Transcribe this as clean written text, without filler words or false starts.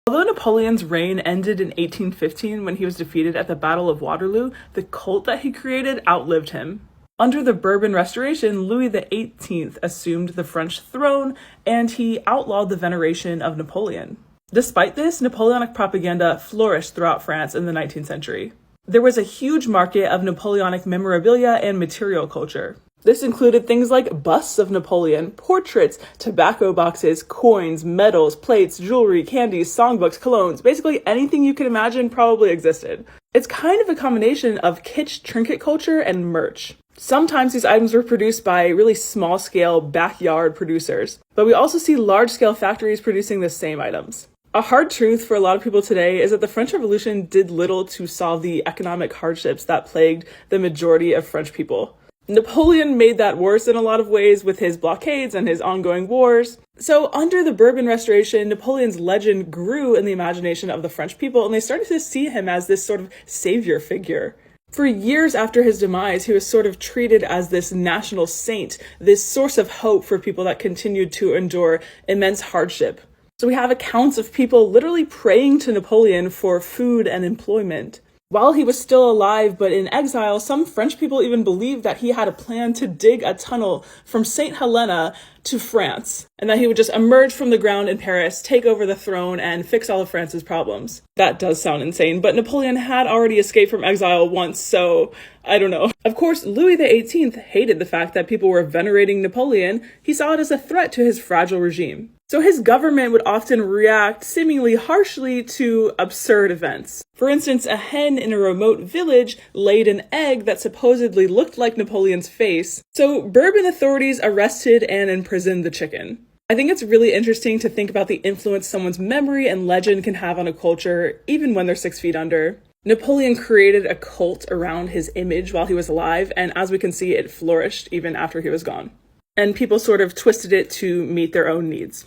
Although Napoleon's reign ended in 1815 when he was defeated at the Battle of Waterloo, the cult that he created outlived him. Under the Bourbon Restoration, Louis XVIII assumed the French throne, and he outlawed the veneration of Napoleon. Despite this, Napoleonic propaganda flourished throughout France in the 19th century. There was a huge market of Napoleonic memorabilia and material culture. This included things like busts of Napoleon, portraits, tobacco boxes, coins, medals, plates, jewelry, candies, songbooks, colognes. Basically anything you can imagine probably existed. It's kind of a combination of kitsch trinket culture and merch. Sometimes these items were produced by really small-scale backyard producers, but we also see large-scale factories producing the same items. A hard truth for a lot of people today is that the French Revolution did little to solve the economic hardships that plagued the majority of French people. Napoleon made that worse in a lot of ways with his blockades and his ongoing wars. So under the Bourbon Restoration, Napoleon's legend grew in the imagination of the French people, and they started to see him as this sort of savior figure. For years after his demise, he was sort of treated as this national saint, this source of hope for people that continued to endure immense hardship. So we have accounts of people literally praying to Napoleon for food and employment. While he was still alive but in exile, some French people even believed that he had a plan to dig a tunnel from St. Helena to France, and that he would just emerge from the ground in Paris, take over the throne, and fix all of France's problems. That does sound insane, but Napoleon had already escaped from exile once, so I don't know. Of course, Louis XVIII hated the fact that people were venerating Napoleon. He saw it as a threat to his fragile regime. So his government would often react seemingly harshly to absurd events. For instance, a hen in a remote village laid an egg that supposedly looked like Napoleon's face. So Bourbon authorities arrested and imprisoned the chicken. I think it's really interesting to think about the influence someone's memory and legend can have on a culture, even when they're 6 feet under. Napoleon created a cult around his image while he was alive, and as we can see, it flourished even after he was gone. And people sort of twisted it to meet their own needs.